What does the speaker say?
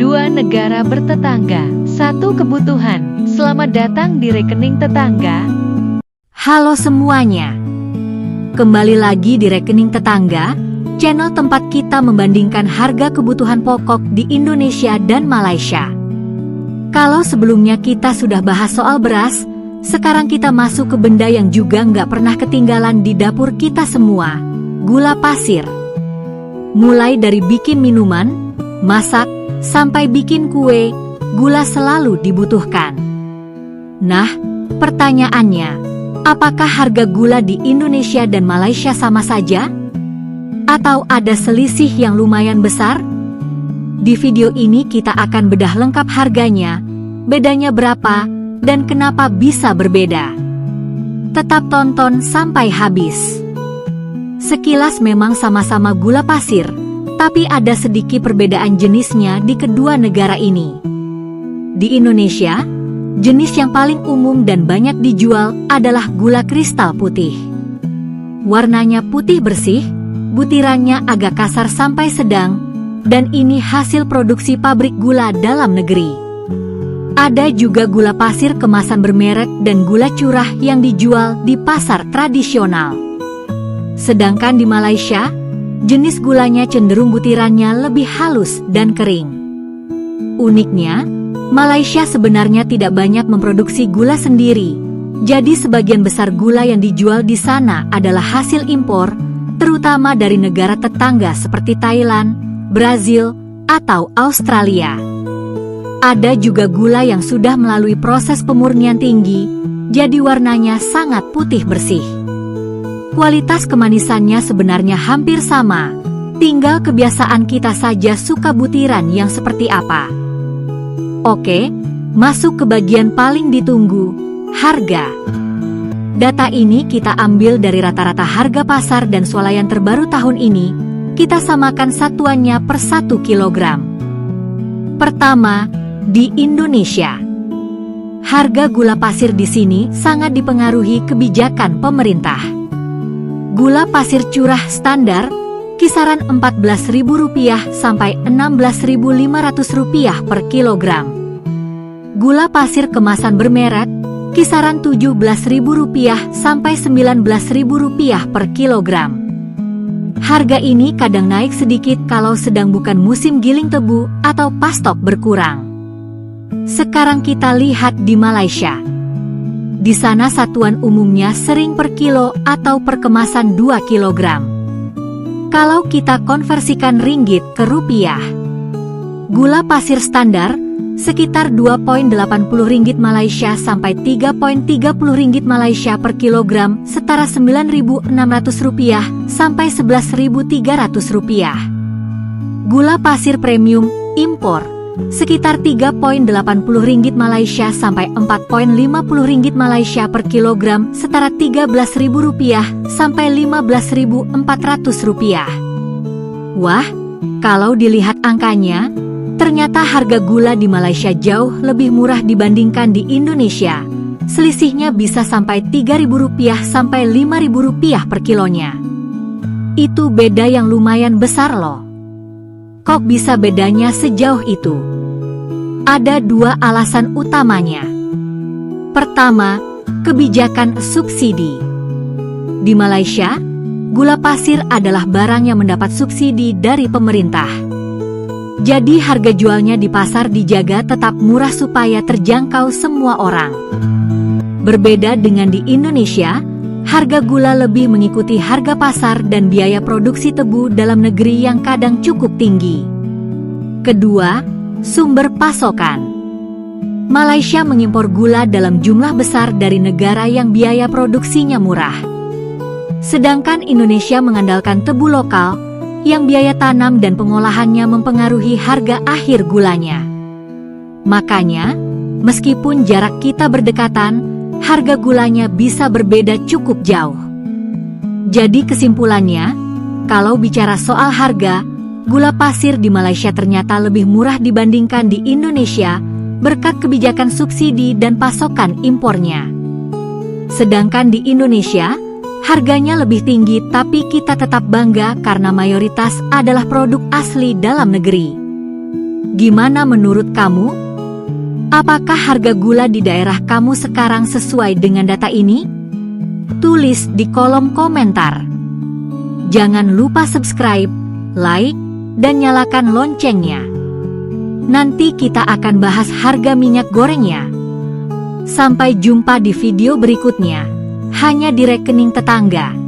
Dua negara bertetangga, satu kebutuhan. Selamat datang di rekening tetangga. Halo semuanya. Kembali lagi di Rekening Tetangga, channel tempat kita membandingkan harga kebutuhan pokok di Indonesia dan Malaysia. Kalau sebelumnya kita sudah bahas soal beras, sekarang kita masuk ke benda yang juga nggak pernah ketinggalan di dapur kita semua, gula pasir. Mulai dari bikin minuman, masak, sampai bikin kue, gula selalu dibutuhkan. Nah, pertanyaannya, apakah harga gula di Indonesia dan Malaysia sama saja? Atau ada selisih yang lumayan besar? Di video ini kita akan bedah lengkap harganya, bedanya berapa, dan kenapa bisa berbeda. Tetap tonton sampai habis. Sekilas memang sama-sama gula pasir, tapi ada sedikit perbedaan jenisnya di kedua negara ini. Di Indonesia, jenis yang paling umum dan banyak dijual adalah gula kristal putih. Warnanya putih bersih, butirannya agak kasar sampai sedang, dan ini hasil produksi pabrik gula dalam negeri. Ada juga gula pasir kemasan bermerek dan gula curah yang dijual di pasar tradisional. Sedangkan di Malaysia, jenis gulanya cenderung butirannya lebih halus dan kering. Uniknya, Malaysia sebenarnya tidak banyak memproduksi gula sendiri, jadi sebagian besar gula yang dijual di sana adalah hasil impor, terutama dari negara tetangga seperti Thailand, Brazil, atau Australia. Ada juga gula yang sudah melalui proses pemurnian tinggi, jadi warnanya sangat putih bersih. Kualitas kemanisannya sebenarnya hampir sama, tinggal kebiasaan kita saja suka butiran yang seperti apa. Oke, masuk ke bagian paling ditunggu, harga. Data ini kita ambil dari rata-rata harga pasar dan swalayan terbaru tahun ini, kita samakan satuannya per 1 kilogram. Pertama, di Indonesia. Harga gula pasir di sini sangat dipengaruhi kebijakan pemerintah. Gula pasir curah standar kisaran Rp14.000 sampai Rp16.500 per kilogram. Gula pasir kemasan bermerek kisaran Rp17.000 sampai Rp19.000 per kilogram. Harga ini kadang naik sedikit kalau sedang bukan musim giling tebu atau pas stok berkurang. Sekarang kita lihat di Malaysia. Di sana satuan umumnya sering per kilo atau per kemasan 2 kilogram. Kalau kita konversikan ringgit ke rupiah, gula pasir standar sekitar Rp2.80 Malaysia sampai Rp3.30 Malaysia per kilogram, setara Rp9.600 sampai Rp11.300. Gula pasir premium impor sekitar Rp3.80 Malaysia sampai Rp4.50 Malaysia per kilogram, setara Rp13.000 sampai Rp15.400. Wah, kalau dilihat angkanya, ternyata harga gula di Malaysia jauh lebih murah dibandingkan di Indonesia. Selisihnya bisa sampai Rp3.000 sampai Rp5.000 per kilonya. Itu beda yang lumayan besar loh. Kok bisa bedanya sejauh itu? Ada dua alasan utamanya. Pertama, kebijakan subsidi. Di Malaysia, gula pasir adalah barang yang mendapat subsidi dari pemerintah. Jadi harga jualnya di pasar dijaga tetap murah supaya terjangkau semua orang. Berbeda dengan di Indonesia, harga gula lebih mengikuti harga pasar dan biaya produksi tebu dalam negeri yang kadang cukup tinggi. Kedua, sumber pasokan. Malaysia mengimpor gula dalam jumlah besar dari negara yang biaya produksinya murah. Sedangkan Indonesia mengandalkan tebu lokal, yang biaya tanam dan pengolahannya mempengaruhi harga akhir gulanya. Makanya, meskipun jarak kita berdekatan, harga gulanya bisa berbeda cukup jauh. Jadi kesimpulannya, kalau bicara soal harga, gula pasir di Malaysia ternyata lebih murah dibandingkan di Indonesia, berkat kebijakan subsidi dan pasokan impornya. Sedangkan di Indonesia, harganya lebih tinggi tapi kita tetap bangga karena mayoritas adalah produk asli dalam negeri. Gimana menurut kamu? Apakah harga gula di daerah kamu sekarang sesuai dengan data ini? Tulis di kolom komentar. Jangan lupa subscribe, like, dan nyalakan loncengnya. Nanti kita akan bahas harga minyak gorengnya. Sampai jumpa di video berikutnya, hanya di Rekening Tetangga.